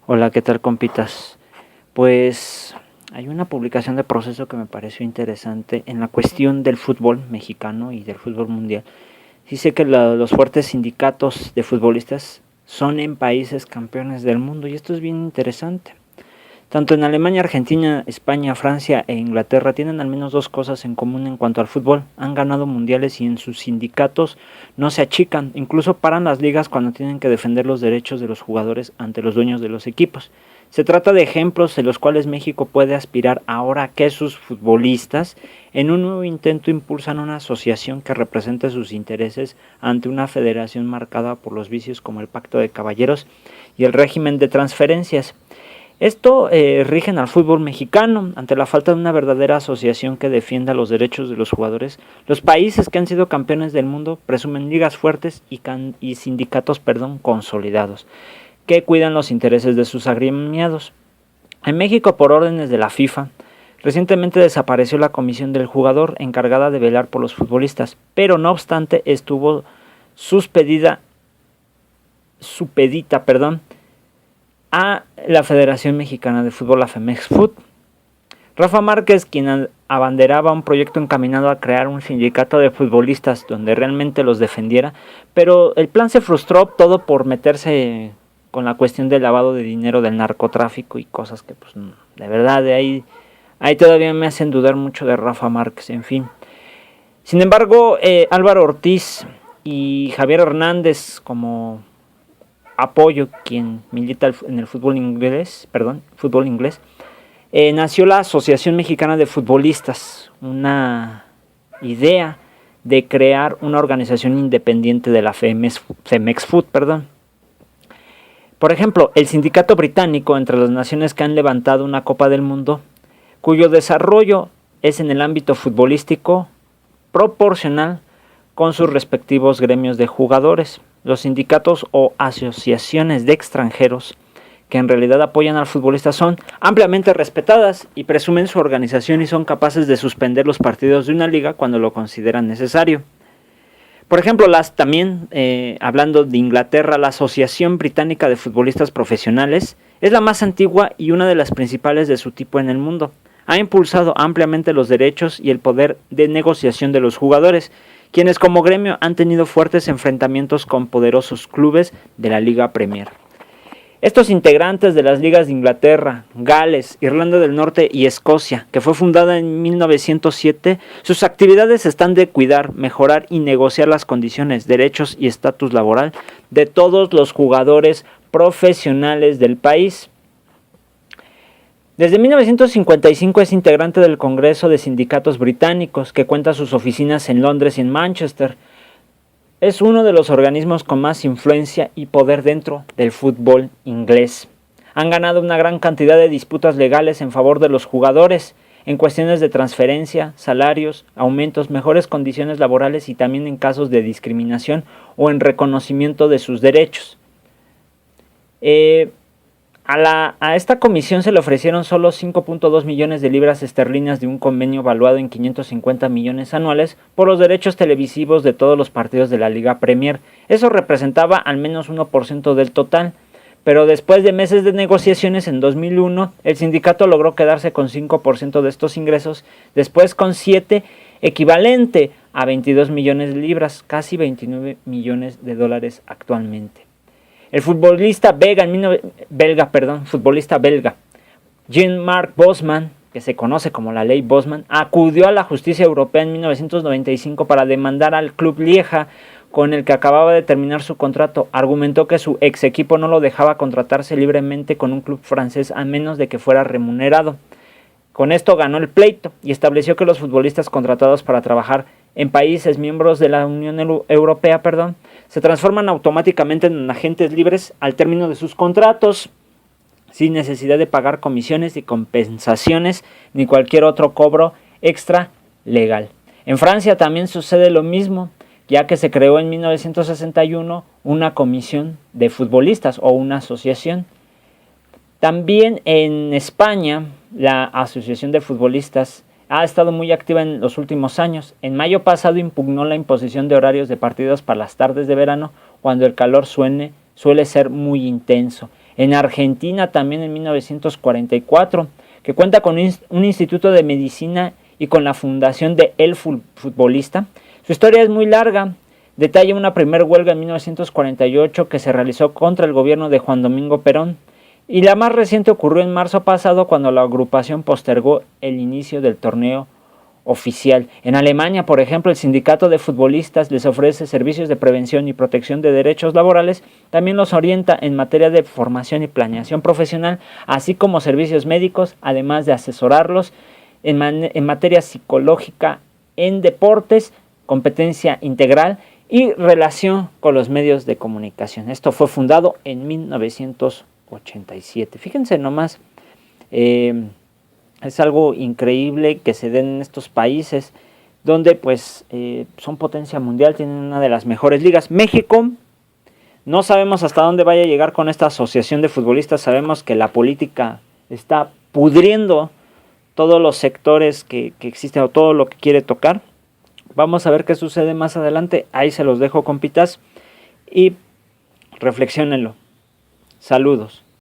Hola, ¿qué tal, compitas? Pues hay una publicación de Proceso que me pareció interesante en la cuestión del fútbol mexicano y del fútbol mundial. Dice que los fuertes sindicatos de futbolistas son en países campeones del mundo y esto es bien interesante. Tanto en Alemania, Argentina, España, Francia e Inglaterra tienen al menos dos cosas en común en cuanto al fútbol. Han ganado mundiales y en sus sindicatos no se achican, incluso paran las ligas cuando tienen que defender los derechos de los jugadores ante los dueños de los equipos. Se trata de ejemplos en los cuales México puede aspirar ahora a que sus futbolistas en un nuevo intento impulsan una asociación que represente sus intereses ante una federación marcada por los vicios como el pacto de caballeros y el régimen de transferencias. Esto rigen al fútbol mexicano ante la falta de una verdadera asociación que defienda los derechos de los jugadores. Los países que han sido campeones del mundo presumen ligas fuertes y sindicatos consolidados que cuidan los intereses de sus agremiados. En México, por órdenes de la FIFA, recientemente desapareció la comisión del jugador encargada de velar por los futbolistas, pero no obstante estuvo supedita a la Federación Mexicana de Fútbol, la FEMEXFUT. Rafa Márquez, quien abanderaba un proyecto encaminado a crear un sindicato de futbolistas donde realmente los defendiera, pero el plan se frustró todo por meterse con la cuestión del lavado de dinero del narcotráfico y cosas que pues de verdad de ahí todavía me hacen dudar mucho de Rafa Márquez, en fin. Sin embargo, Álvaro Ortiz y Javier Hernández como apoyo, quien milita en el fútbol inglés, nació la Asociación Mexicana de Futbolistas, una idea de crear una organización independiente de la FEMEXFUT. Por ejemplo, el sindicato británico entre las naciones que han levantado una Copa del Mundo, cuyo desarrollo es en el ámbito futbolístico proporcional con sus respectivos gremios de jugadores. Los sindicatos o asociaciones de extranjeros que en realidad apoyan al futbolista son ampliamente respetadas y presumen su organización y son capaces de suspender los partidos de una liga cuando lo consideran necesario. Por ejemplo, hablando de Inglaterra, la Asociación Británica de Futbolistas Profesionales es la más antigua y una de las principales de su tipo en el mundo. Ha impulsado ampliamente los derechos y el poder de negociación de los jugadores, quienes como gremio han tenido fuertes enfrentamientos con poderosos clubes de la Liga Premier. Estos integrantes de las ligas de Inglaterra, Gales, Irlanda del Norte y Escocia, que fue fundada en 1907, sus actividades están de cuidar, mejorar y negociar las condiciones, derechos y estatus laboral de todos los jugadores profesionales del país. Desde 1955 es integrante del Congreso de Sindicatos Británicos, que cuenta sus oficinas en Londres y en Manchester. Es uno de los organismos con más influencia y poder dentro del fútbol inglés. Han ganado una gran cantidad de disputas legales en favor de los jugadores, en cuestiones de transferencia, salarios, aumentos, mejores condiciones laborales y también en casos de discriminación o en reconocimiento de sus derechos. A esta comisión se le ofrecieron solo 5.2 millones de libras esterlinas de un convenio valuado en 550 millones anuales por los derechos televisivos de todos los partidos de la Liga Premier. Eso representaba al menos 1% del total, pero después de meses de negociaciones en 2001, el sindicato logró quedarse con 5% de estos ingresos, después con 7%, equivalente a 22 millones de libras, casi 29 millones de dólares actualmente. El futbolista belga, Jean-Marc Bosman, que se conoce como la ley Bosman, acudió a la justicia europea en 1995 para demandar al Club Lieja, con el que acababa de terminar su contrato. Argumentó que su ex equipo no lo dejaba contratarse libremente con un club francés a menos de que fuera remunerado. Con esto ganó el pleito y estableció que los futbolistas contratados para trabajar en países miembros de la Unión Europea, se transforman automáticamente en agentes libres al término de sus contratos, sin necesidad de pagar comisiones y compensaciones ni cualquier otro cobro extra legal. En Francia también sucede lo mismo, ya que se creó en 1961 una comisión de futbolistas o una asociación. También en España, la Asociación de Futbolistas ha estado muy activa en los últimos años. En mayo pasado impugnó la imposición de horarios de partidos para las tardes de verano, cuando el calor suele ser muy intenso. En Argentina también en 1944, que cuenta con un instituto de medicina y con la fundación de El Futbolista. Su historia es muy larga. Detalla una primera huelga en 1948 que se realizó contra el gobierno de Juan Domingo Perón. Y la más reciente ocurrió en marzo pasado, cuando la agrupación postergó el inicio del torneo oficial. En Alemania, por ejemplo, el sindicato de futbolistas les ofrece servicios de prevención y protección de derechos laborales. También los orienta en materia de formación y planeación profesional, así como servicios médicos, además de asesorarlos en materia psicológica, en deportes, competencia integral y relación con los medios de comunicación. Esto fue fundado en 1987. Fíjense nomás, es algo increíble que se den en estos países donde pues son potencia mundial, tienen una de las mejores ligas. México, no sabemos hasta dónde vaya a llegar con esta asociación de futbolistas. Sabemos que la política está pudriendo todos los sectores que existen, o todo lo que quiere tocar. Vamos a ver qué sucede más adelante. Ahí se los dejo, compitas, y reflexiónenlo. Saludos.